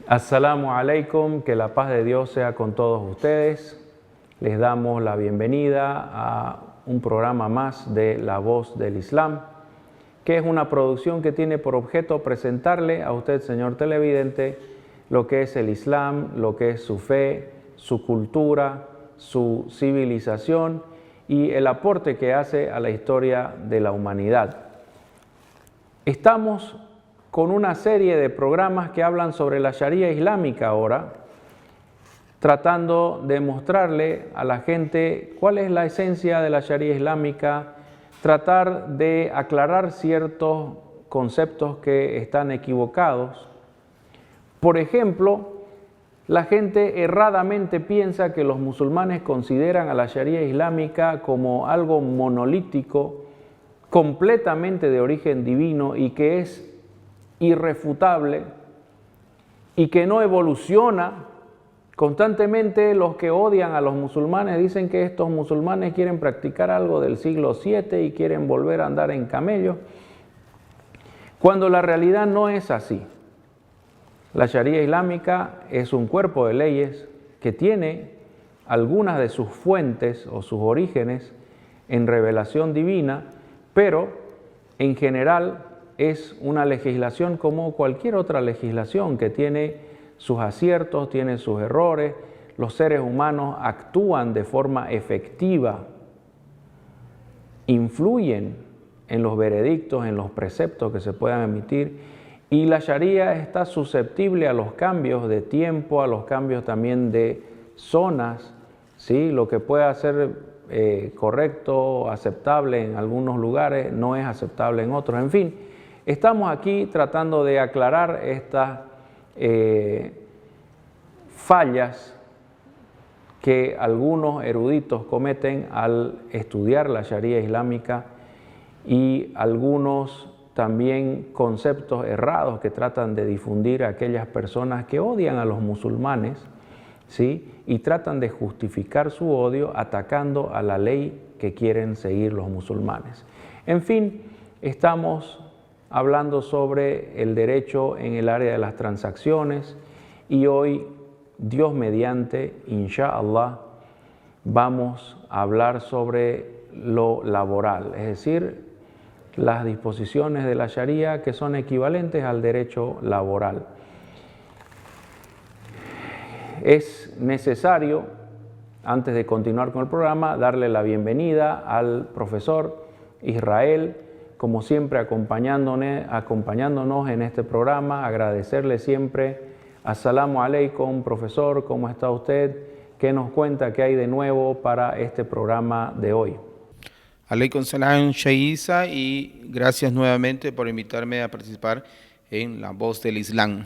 Assalamu alaikum, que la paz de Dios sea con todos ustedes. Les damos la bienvenida a un programa más de La Voz del Islam, que es una producción que tiene por objeto presentarle a usted, señor televidente, lo que es el Islam, lo que es su fe, su cultura, su civilización y el aporte que hace a la historia de la humanidad. Estamos con una serie de programas que hablan sobre la Sharia islámica ahora, tratando de mostrarle a la gente cuál es la esencia de la Sharia islámica, tratar de aclarar ciertos conceptos que están equivocados. Por ejemplo, la gente erradamente piensa que los musulmanes consideran a la Sharia islámica como algo monolítico, completamente de origen divino y que es irrefutable y que no evoluciona. Constantemente los que odian a los musulmanes dicen que estos musulmanes quieren practicar algo del siglo VII y quieren volver a andar en camello, cuando la realidad no es así. La Sharia islámica es un cuerpo de leyes que tiene algunas de sus fuentes o sus orígenes en revelación divina, pero en general es una legislación como cualquier otra legislación que tiene sus aciertos, tiene sus errores. Los seres humanos actúan de forma efectiva, influyen en los veredictos, en los preceptos que se puedan emitir, y la Sharia está susceptible a los cambios de tiempo, a los cambios también de zonas, ¿sí? Lo que pueda ser correcto, aceptable en algunos lugares, no es aceptable en otros, en fin. Estamos aquí tratando de aclarar estas fallas que algunos eruditos cometen al estudiar la Sharia islámica y algunos también conceptos errados que tratan de difundir a aquellas personas que odian a los musulmanes, ¿sí? Y tratan de justificar su odio atacando a la ley que quieren seguir los musulmanes. En fin, estamos hablando sobre el derecho en el área de las transacciones y hoy, Dios mediante, inshallah, vamos a hablar sobre lo laboral, es decir, las disposiciones de la Sharia que son equivalentes al derecho laboral. Es necesario, antes de continuar con el programa, darle la bienvenida al profesor Israel, como siempre acompañándonos en este programa, agradecerle siempre. Assalamu alaikum, profesor, ¿cómo está usted? ¿Qué nos cuenta que hay de nuevo para este programa de hoy? Alaikum salam, Shaisa, y gracias nuevamente por invitarme a participar en La Voz del Islam.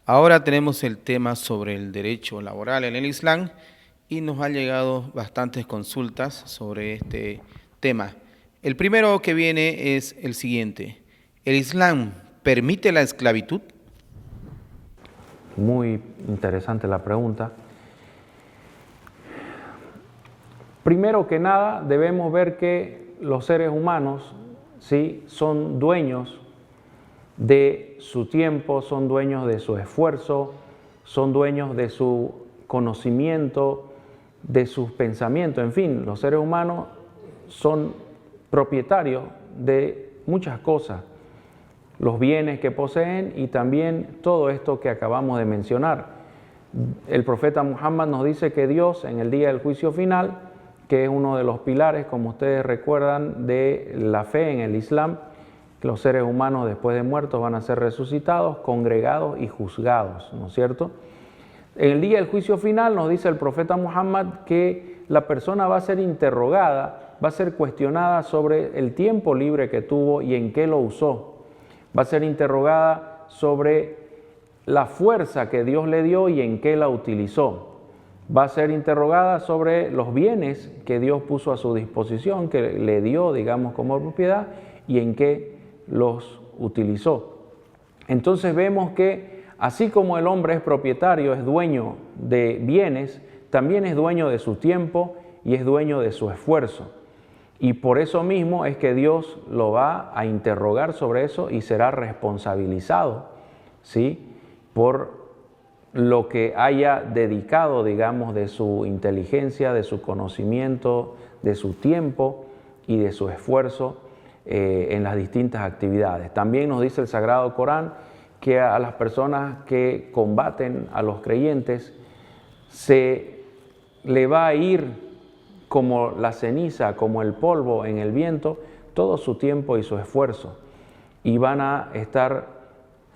Ahora tenemos el tema sobre el derecho laboral en el Islam y nos han llegado bastantes consultas sobre este tema. El primero que viene es el siguiente: ¿el Islam permite la esclavitud? Muy interesante la pregunta. Primero que nada, debemos ver que los seres humanos, ¿sí?, son dueños de su tiempo, son dueños de su esfuerzo, son dueños de su conocimiento, de sus pensamientos. En fin, los seres humanos son propietarios de muchas cosas, los bienes que poseen y también todo esto que acabamos de mencionar. El profeta Muhammad nos dice que Dios, en el día del juicio final, que es uno de los pilares, como ustedes recuerdan, de la fe en el Islam, que los seres humanos después de muertos van a ser resucitados, congregados y juzgados, ¿no es cierto? En el día del juicio final nos dice el profeta Muhammad que la persona va a ser interrogada, va a ser cuestionada sobre el tiempo libre que tuvo y en qué lo usó. Va a ser interrogada sobre la fuerza que Dios le dio y en qué la utilizó. Va a ser interrogada sobre los bienes que Dios puso a su disposición, que le dio, digamos, como propiedad, y en qué los utilizó. Entonces vemos que así como el hombre es propietario, es dueño de bienes, también es dueño de su tiempo y es dueño de su esfuerzo. Y por eso mismo es que Dios lo va a interrogar sobre eso y será responsabilizado, ¿sí?, por lo que haya dedicado, digamos, de su inteligencia, de su conocimiento, de su tiempo y de su esfuerzo en las distintas actividades. También nos dice el Sagrado Corán que a las personas que combaten a los creyentes se le va a ir como la ceniza, como el polvo en el viento, todo su tiempo y su esfuerzo, y van a estar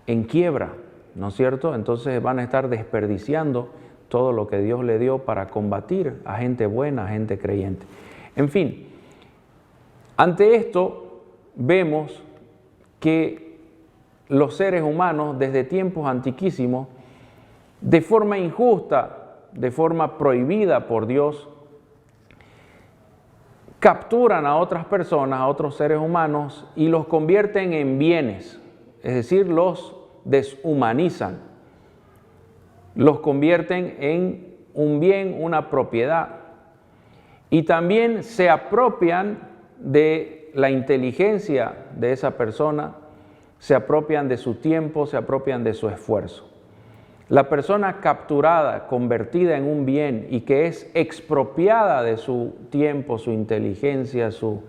en quiebra, ¿no es cierto? Entonces van a estar desperdiciando todo lo que Dios le dio para combatir a gente buena, a gente creyente. En fin, ante esto vemos que los seres humanos desde tiempos antiquísimos, de forma injusta, de forma prohibida por Dios, capturan a otras personas, a otros seres humanos, y los convierten en bienes, es decir, los deshumanizan, los convierten en un bien, una propiedad, y también se apropian de la inteligencia de esa persona, se apropian de su tiempo, se apropian de su esfuerzo. La persona capturada, convertida en un bien y que es expropiada de su tiempo, su inteligencia, su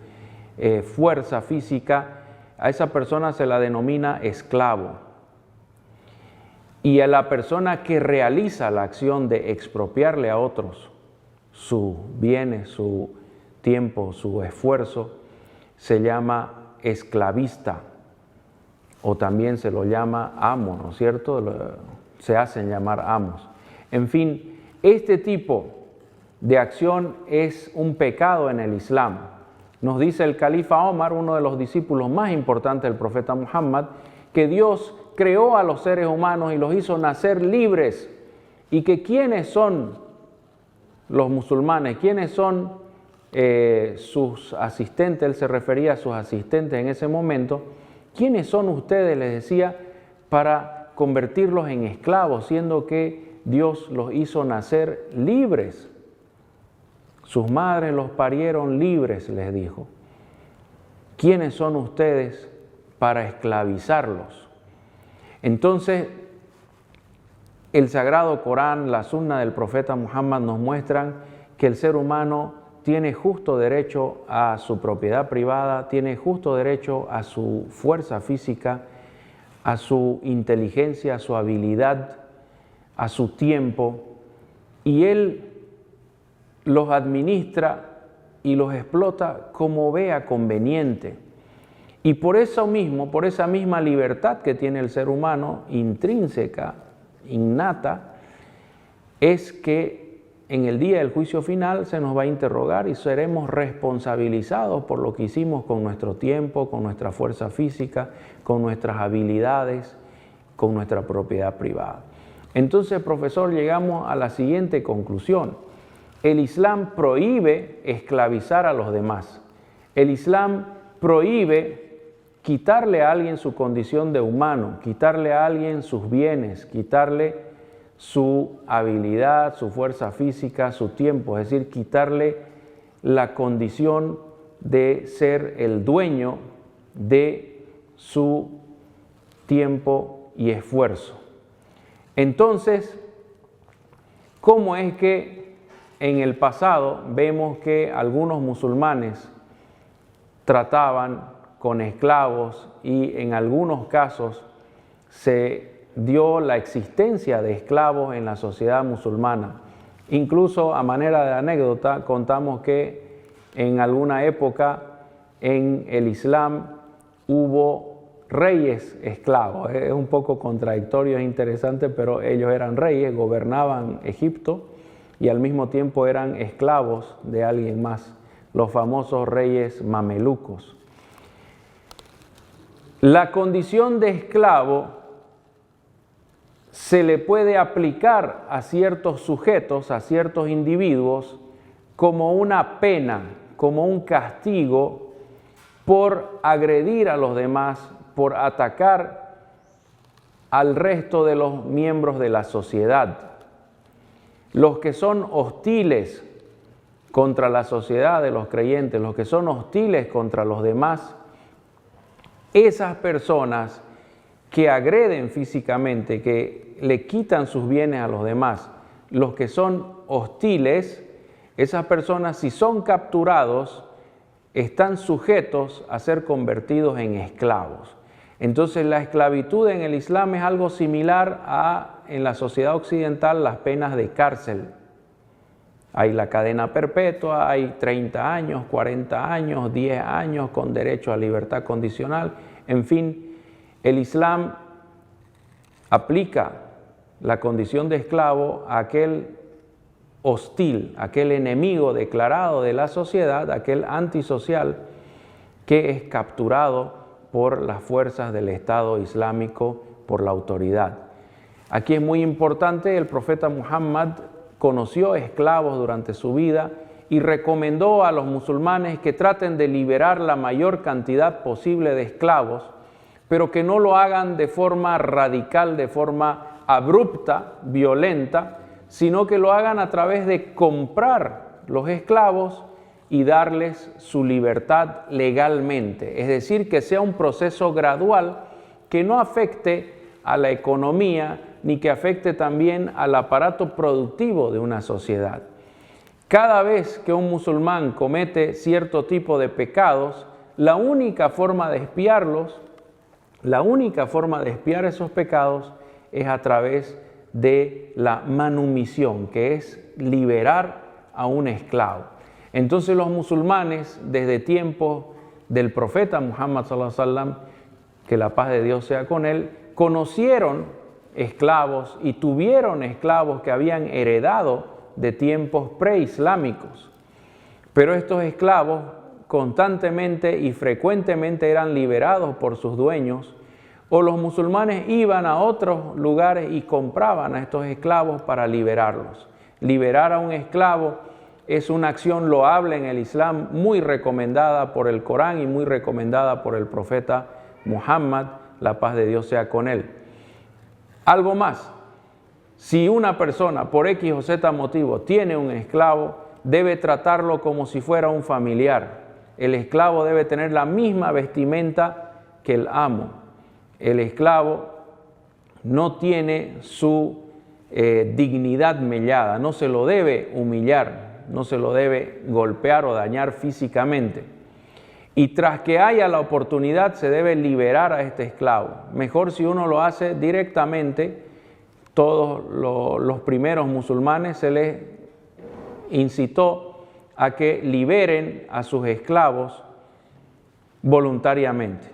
fuerza física, a esa persona se la denomina esclavo. Y a la persona que realiza la acción de expropiarle a otros sus bienes, su tiempo, su esfuerzo, se llama esclavista, o también se lo llama amo, ¿no es cierto? Se hacen llamar amos. En fin, este tipo de acción es un pecado en el Islam. Nos dice el califa Omar, uno de los discípulos más importantes del profeta Muhammad, que Dios creó a los seres humanos y los hizo nacer libres, y que ¿quiénes son los musulmanes? ¿Quiénes son sus asistentes? Él se refería a sus asistentes en ese momento. ¿Quiénes son ustedes?, les decía, para convertirlos en esclavos, siendo que Dios los hizo nacer libres. Sus madres los parieron libres, les dijo. ¿Quiénes son ustedes para esclavizarlos? Entonces, el Sagrado Corán, la Sunna del profeta Muhammad nos muestran que el ser humano tiene justo derecho a su propiedad privada, tiene justo derecho a su fuerza física, a su inteligencia, a su habilidad, a su tiempo, y Él los administra y los explota como vea conveniente. Y por eso mismo, por esa misma libertad que tiene el ser humano, intrínseca, innata, es que en el día del juicio final se nos va a interrogar y seremos responsabilizados por lo que hicimos con nuestro tiempo, con nuestra fuerza física, con nuestras habilidades, con nuestra propiedad privada. Entonces, profesor, llegamos a la siguiente conclusión. El Islam prohíbe esclavizar a los demás. El Islam prohíbe quitarle a alguien su condición de humano, quitarle a alguien sus bienes, quitarle su habilidad, su fuerza física, su tiempo, es decir, quitarle la condición de ser el dueño de su tiempo y esfuerzo. Entonces, ¿cómo es que en el pasado vemos que algunos musulmanes trataban con esclavos y en algunos casos se dio la existencia de esclavos en la sociedad musulmana? Incluso a manera de anécdota contamos que en alguna época en el Islam hubo reyes esclavos. Es un poco contradictorio, es interesante, pero ellos eran reyes, gobernaban Egipto y al mismo tiempo eran esclavos de alguien más, los famosos reyes mamelucos. La condición de esclavo se le puede aplicar a ciertos sujetos, a ciertos individuos, como una pena, como un castigo por agredir a los demás, por atacar al resto de los miembros de la sociedad. Los que son hostiles contra la sociedad de los creyentes, los que son hostiles contra los demás, esas personas que agreden físicamente, que le quitan sus bienes a los demás, los que son hostiles, esas personas, si son capturados, están sujetos a ser convertidos en esclavos. Entonces la esclavitud en el Islam es algo similar a, en la sociedad occidental, las penas de cárcel. Hay la cadena perpetua, hay 30 años, 40 años, 10 años con derecho a libertad condicional. En fin, el Islam aplica la condición de esclavo a aquel hostil, aquel enemigo declarado de la sociedad, aquel antisocial que es capturado por las fuerzas del Estado Islámico, por la autoridad. Aquí es muy importante, el profeta Muhammad conoció esclavos durante su vida y recomendó a los musulmanes que traten de liberar la mayor cantidad posible de esclavos, pero que no lo hagan de forma radical, de forma abrupta, violenta, sino que lo hagan a través de comprar los esclavos y darles su libertad legalmente. Es decir, que sea un proceso gradual que no afecte a la economía ni que afecte también al aparato productivo de una sociedad. Cada vez que un musulmán comete cierto tipo de pecados, la única forma de expiarlos, la única forma de expiar esos pecados es a través de la manumisión, que es liberar a un esclavo. Entonces los musulmanes, desde tiempos del profeta Muhammad sallallahu alaihi wasallam, que la paz de Dios sea con él, conocieron esclavos y tuvieron esclavos que habían heredado de tiempos preislámicos. Pero estos esclavos constantemente y frecuentemente eran liberados por sus dueños, o los musulmanes iban a otros lugares y compraban a estos esclavos para liberarlos. Liberar a un esclavo es una acción loable en el Islam, muy recomendada por el Corán y muy recomendada por el profeta Muhammad, la paz de Dios sea con él. Algo más, si una persona por X o Z motivo tiene un esclavo, debe tratarlo como si fuera un familiar. El esclavo debe tener la misma vestimenta que el amo. El esclavo no tiene su dignidad mellada, no se lo debe humillar, no se lo debe golpear o dañar físicamente. Y tras que haya la oportunidad se debe liberar a este esclavo. Mejor si uno lo hace directamente. Todos los primeros musulmanes se les incitó a que liberen a sus esclavos voluntariamente.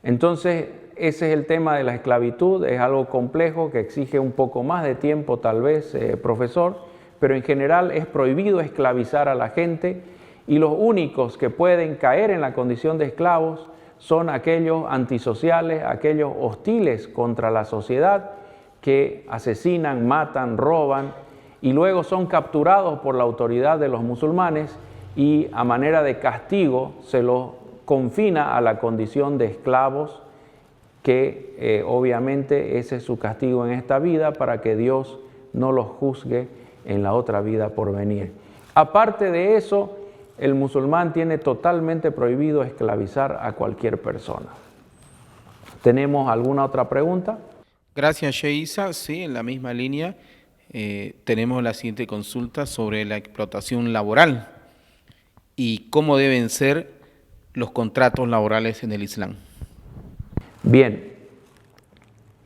Entonces, ese es el tema de la esclavitud. Es algo complejo que exige un poco más de tiempo, tal vez, profesor, pero en general es prohibido esclavizar a la gente. Y los únicos que pueden caer en la condición de esclavos son aquellos antisociales, aquellos hostiles contra la sociedad que asesinan, matan, roban y luego son capturados por la autoridad de los musulmanes y a manera de castigo se los confina a la condición de esclavos que obviamente ese es su castigo en esta vida para que Dios no los juzgue en la otra vida por venir. Aparte de eso, el musulmán tiene totalmente prohibido esclavizar a cualquier persona. ¿Tenemos alguna otra pregunta? Gracias, Sheikh Isa. Sí, en la misma línea tenemos la siguiente consulta sobre la explotación laboral y cómo deben ser los contratos laborales en el Islam. Bien,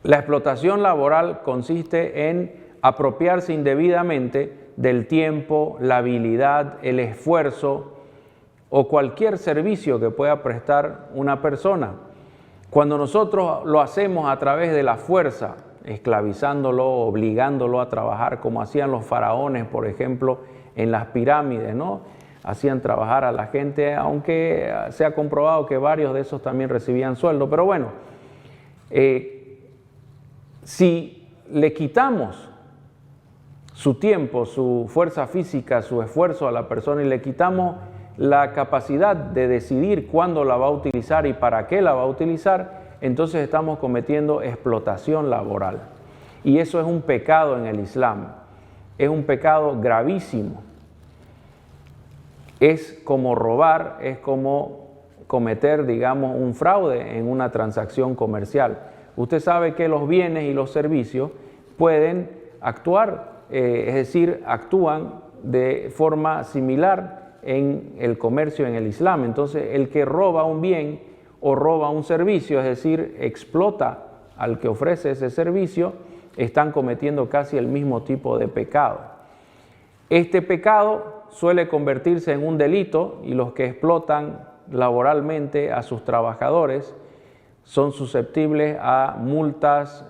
la explotación laboral consiste en apropiarse indebidamente del tiempo, la habilidad, el esfuerzo o cualquier servicio que pueda prestar una persona. Cuando nosotros lo hacemos a través de la fuerza, esclavizándolo, obligándolo a trabajar como hacían los faraones, por ejemplo, en las pirámides, ¿no? Hacían trabajar a la gente, aunque se ha comprobado que varios de esos también recibían sueldo. Pero bueno, si le quitamos su tiempo, su fuerza física, su esfuerzo a la persona y le quitamos la capacidad de decidir cuándo la va a utilizar y para qué la va a utilizar, entonces estamos cometiendo explotación laboral. Y eso es un pecado en el Islam, es un pecado gravísimo. Es como robar, es como cometer, digamos, un fraude en una transacción comercial. Usted sabe que los bienes y los servicios pueden actuar, es decir, actúan de forma similar en el comercio en el Islam. Entonces, el que roba un bien o roba un servicio, es decir, explota al que ofrece ese servicio, están cometiendo casi el mismo tipo de pecado. Este pecado suele convertirse en un delito y los que explotan laboralmente a sus trabajadores son susceptibles a multas,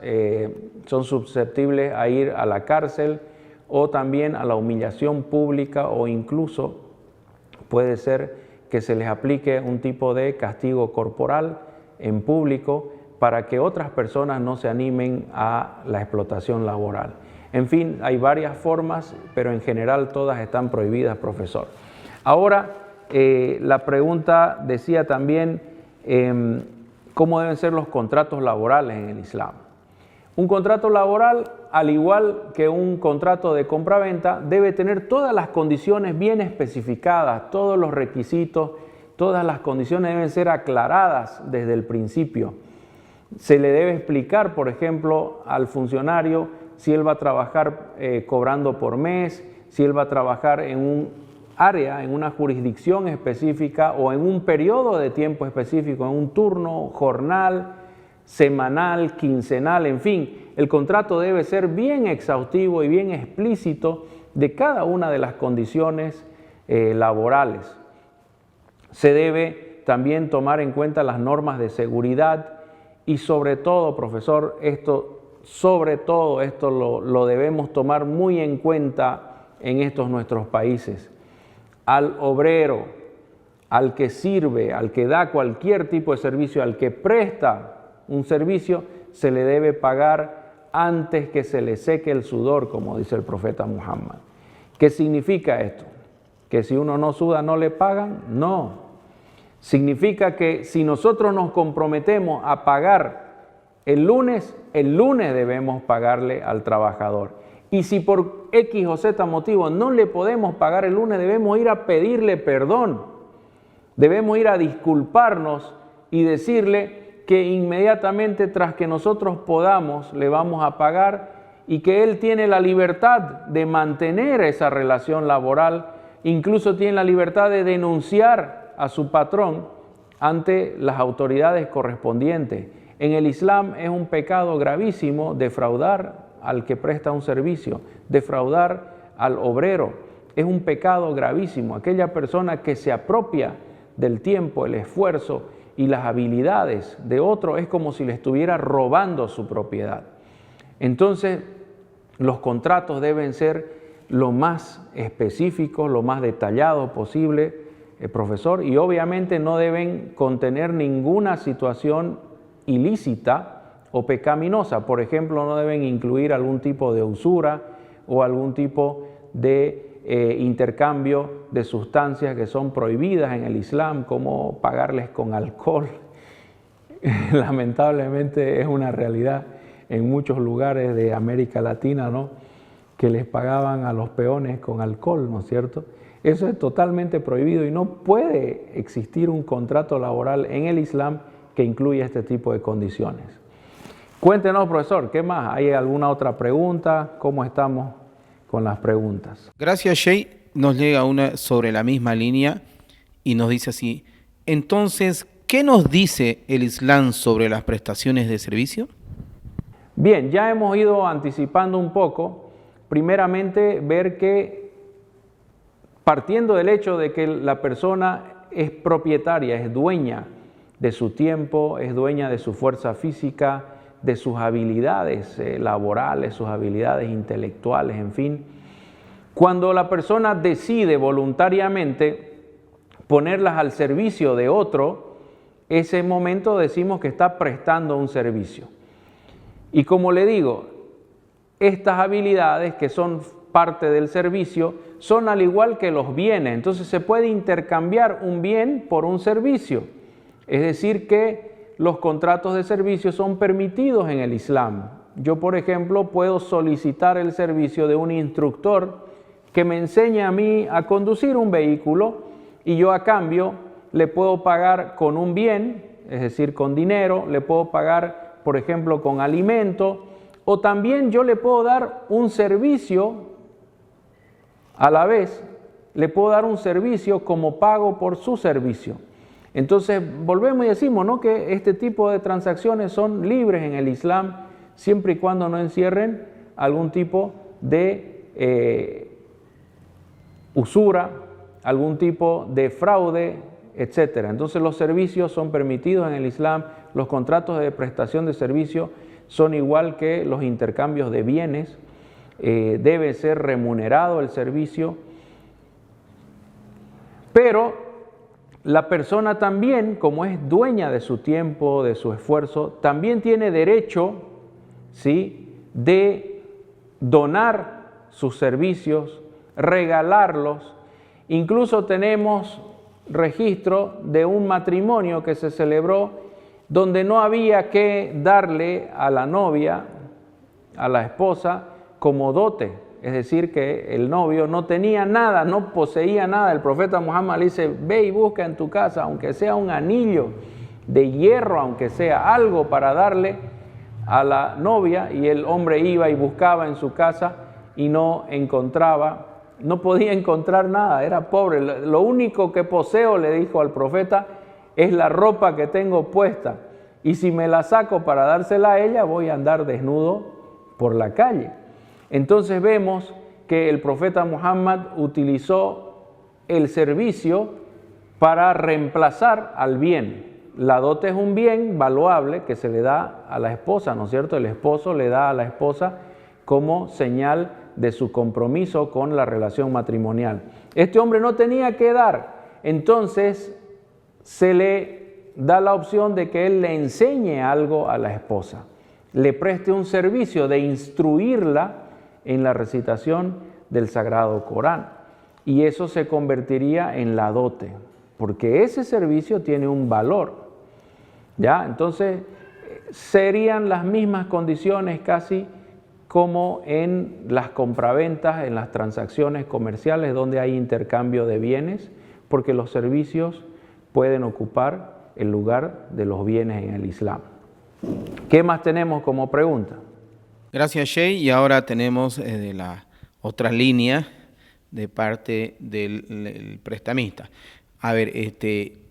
son susceptibles a ir a la cárcel o también a la humillación pública, o incluso puede ser que se les aplique un tipo de castigo corporal en público para que otras personas no se animen a la explotación laboral. En fin, hay varias formas, pero en general todas están prohibidas, profesor. Ahora, la pregunta decía también, ¿cómo deben ser los contratos laborales en el Islam? Un contrato laboral, al igual que un contrato de compraventa, debe tener todas las condiciones bien especificadas, todos los requisitos, todas las condiciones deben ser aclaradas desde el principio. Se le debe explicar, por ejemplo, al funcionario si él va a trabajar cobrando por mes, si él va a trabajar en un área, en una jurisdicción específica o en un periodo de tiempo específico, en un turno, jornal, semanal, quincenal, en fin. El contrato debe ser bien exhaustivo y bien explícito de cada una de las condiciones laborales. Se debe también tomar en cuenta las normas de seguridad y sobre todo, profesor, esto lo debemos tomar muy en cuenta en estos nuestros países. Al obrero, al que sirve, al que da cualquier tipo de servicio, al que presta un servicio, se le debe pagar antes que se le seque el sudor, como dice el profeta Muhammad. ¿Qué significa esto? ¿Que si uno no suda no le pagan? No. Significa que si nosotros nos comprometemos a pagar el lunes debemos pagarle al trabajador. Y si por X o Z motivo no le podemos pagar el lunes, debemos ir a pedirle perdón. Debemos ir a disculparnos y decirle que inmediatamente tras que nosotros podamos le vamos a pagar y que él tiene la libertad de mantener esa relación laboral, incluso tiene la libertad de denunciar a su patrón ante las autoridades correspondientes. En el Islam es un pecado gravísimo defraudar al que presta un servicio, defraudar al obrero. Es un pecado gravísimo. Aquella persona que se apropia del tiempo, el esfuerzo y las habilidades de otro es como si le estuviera robando su propiedad. Entonces, los contratos deben ser lo más específicos, lo más detallados posible, profesor, y obviamente no deben contener ninguna situación ilícita o pecaminosa. Por ejemplo, no deben incluir algún tipo de usura o algún tipo de intercambio de sustancias que son prohibidas en el Islam, como pagarles con alcohol. Lamentablemente es una realidad en muchos lugares de América Latina, ¿no?, que les pagaban a los peones con alcohol, ¿no es cierto? Eso es totalmente prohibido y no puede existir un contrato laboral en el Islam que incluya este tipo de condiciones. Cuéntenos, profesor, ¿qué más? ¿Hay alguna otra pregunta? ¿Cómo estamos con las preguntas? Gracias, Sheikh. Nos llega una sobre la misma línea y nos dice así: entonces, ¿qué nos dice el Islam sobre las prestaciones de servicio? Bien, ya hemos ido anticipando un poco. Primeramente, ver que partiendo del hecho de que la persona es propietaria, es dueña de su tiempo, es dueña de su fuerza física, de sus habilidades laborales, sus habilidades intelectuales, en fin. Cuando la persona decide voluntariamente ponerlas al servicio de otro, ese momento decimos que está prestando un servicio. Y como le digo, estas habilidades que son parte del servicio son al igual que los bienes. Entonces se puede intercambiar un bien por un servicio. Es decir que los contratos de servicio son permitidos en el Islam. Yo, por ejemplo, puedo solicitar el servicio de un instructor que me enseñe a mí a conducir un vehículo y yo a cambio le puedo pagar con un bien, es decir, con dinero, le puedo pagar por ejemplo, con alimento, o también yo le puedo dar un servicio a la vez, le puedo dar un servicio como pago por su servicio. Entonces, volvemos y decimos, ¿no?, que este tipo de transacciones son libres en el Islam, siempre y cuando no encierren algún tipo de usura, algún tipo de fraude, etc. Entonces, los servicios son permitidos en el Islam, los contratos de prestación de servicio son igual que los intercambios de bienes, debe ser remunerado el servicio, pero la persona también, como es dueña de su tiempo, de su esfuerzo, también tiene derecho, ¿sí?, de donar sus servicios, regalarlos. Incluso tenemos registro de un matrimonio que se celebró donde no había que darle a la novia, a la esposa, como dote. Es decir, que el novio no tenía nada, no poseía nada. El profeta Muhammad le dice, ve y busca en tu casa, aunque sea un anillo de hierro, aunque sea algo para darle a la novia. Y el hombre iba y buscaba en su casa y no encontraba, no podía encontrar nada, era pobre. Lo único que poseo, le dijo al profeta, es la ropa que tengo puesta. Y si me la saco para dársela a ella, voy a andar desnudo por la calle. Entonces vemos que el profeta Muhammad utilizó el servicio para reemplazar al bien. La dote es un bien valuable que se le da a la esposa, ¿no es cierto? El esposo le da a la esposa como señal de su compromiso con la relación matrimonial. Este hombre no tenía que dar, entonces se le da la opción de que él le enseñe algo a la esposa, le preste un servicio de instruirla en la recitación del Sagrado Corán, y eso se convertiría en la dote, porque ese servicio tiene un valor, ¿ya? Entonces serían las mismas condiciones casi como en las compraventas, en las transacciones comerciales donde hay intercambio de bienes, porque los servicios pueden ocupar el lugar de los bienes en el Islam. ¿Qué más tenemos como pregunta? Gracias, Sheikh. Y ahora tenemos de la otra línea de parte del prestamista. A ver,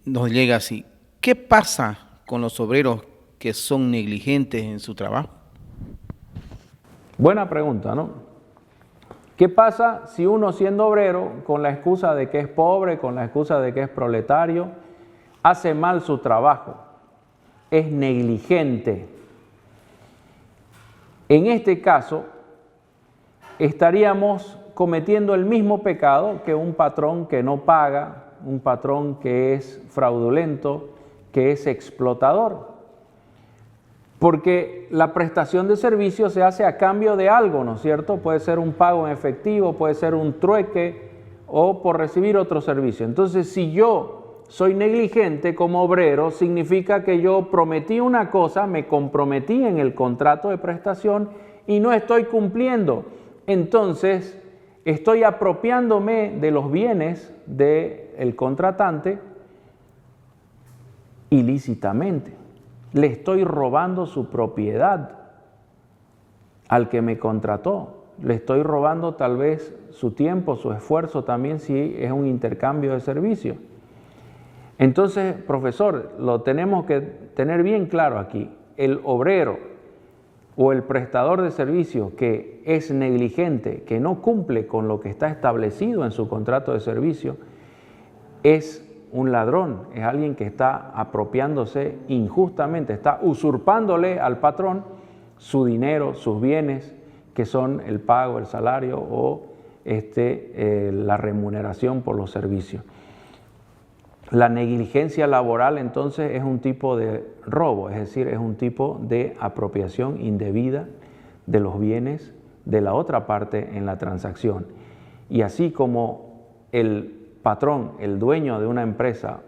nos llega así. ¿Qué pasa con los obreros que son negligentes en su trabajo? Buena pregunta, ¿no? ¿Qué pasa si uno, siendo obrero, con la excusa de que es pobre, con la excusa de que es proletario, hace mal su trabajo, es negligente? En este caso, estaríamos cometiendo el mismo pecado que un patrón que no paga, un patrón que es fraudulento, que es explotador. Porque la prestación de servicio se hace a cambio de algo, ¿no es cierto? Puede ser un pago en efectivo, puede ser un trueque o por recibir otro servicio. Entonces, si yo soy negligente como obrero, significa que yo prometí una cosa, me comprometí en el contrato de prestación y no estoy cumpliendo. Entonces, estoy apropiándome de los bienes del contratante ilícitamente. Le estoy robando su propiedad al que me contrató. Le estoy robando tal vez su tiempo, su esfuerzo también, si es un intercambio de servicio. Entonces, profesor, lo tenemos que tener bien claro aquí. El obrero o el prestador de servicio que es negligente, que no cumple con lo que está establecido en su contrato de servicio, es un ladrón, es alguien que está apropiándose injustamente, está usurpándole al patrón su dinero, sus bienes, que son el pago, el salario o la remuneración por los servicios. La negligencia laboral entonces es un tipo de robo, es decir, es un tipo de apropiación indebida de los bienes de la otra parte en la transacción. Y así como el patrón, el dueño de una empresa,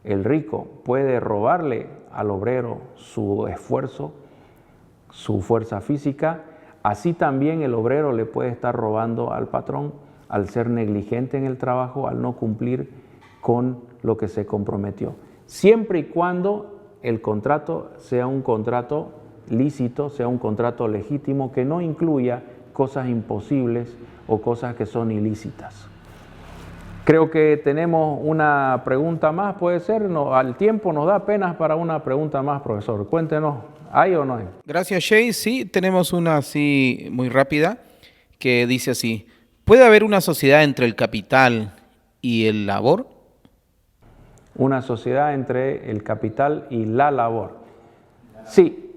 el rico, puede robarle al obrero su esfuerzo, su fuerza física, así también el obrero le puede estar robando al patrón al ser negligente en el trabajo, al no cumplir con lo que se comprometió. Siempre y cuando el contrato sea un contrato lícito, sea un contrato legítimo que no incluya cosas imposibles o cosas que son ilícitas. Creo que tenemos una pregunta más, puede ser, no, al tiempo nos da apenas para una pregunta más, profesor. Cuéntenos, ¿hay o no hay? Gracias, Shay. Sí, tenemos una así muy rápida que dice así: ¿puede haber una sociedad entre el capital y el labor? Una sociedad entre el capital y la labor. Sí,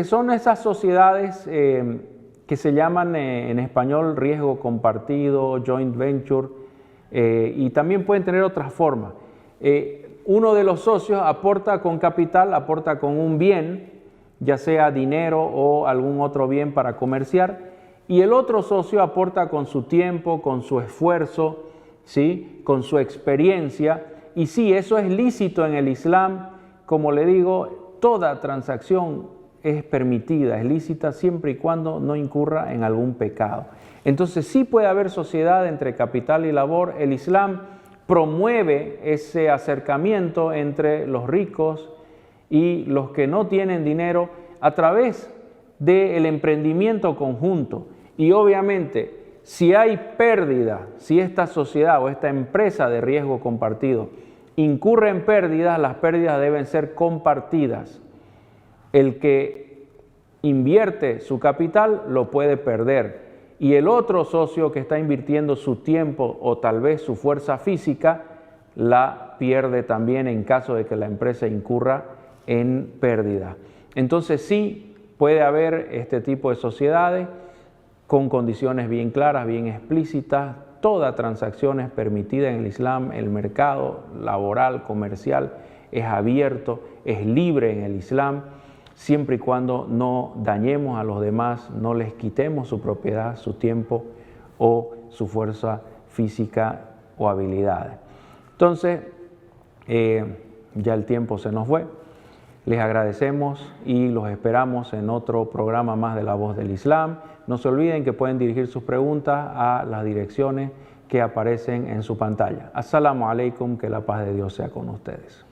son esas sociedades que se llaman en español riesgo compartido, joint venture, y también pueden tener otras formas. Uno de los socios aporta con capital, aporta con un bien, ya sea dinero o algún otro bien para comerciar, y el otro socio aporta con su tiempo, con su esfuerzo, ¿sí? Con su experiencia. Y sí, eso es lícito en el Islam. Como le digo, toda transacción es permitida, es lícita siempre y cuando no incurra en algún pecado. Entonces sí puede haber sociedad entre capital y labor. El Islam promueve ese acercamiento entre los ricos y los que no tienen dinero a través del emprendimiento conjunto. Y obviamente, si hay pérdida, si esta sociedad o esta empresa de riesgo compartido incurre en pérdidas, las pérdidas deben ser compartidas. El que invierte su capital lo puede perder y el otro socio que está invirtiendo su tiempo o tal vez su fuerza física la pierde también en caso de que la empresa incurra en pérdida. Entonces sí puede haber este tipo de sociedades con condiciones bien claras, bien explícitas. Toda transacción es permitida en el Islam. El mercado laboral, comercial es abierto, es libre en el Islam, siempre y cuando no dañemos a los demás, no les quitemos su propiedad, su tiempo o su fuerza física o habilidades. Entonces, ya el tiempo se nos fue. Les agradecemos y los esperamos en otro programa más de La Voz del Islam. No se olviden que pueden dirigir sus preguntas a las direcciones que aparecen en su pantalla. As-salamu alaikum, que la paz de Dios sea con ustedes.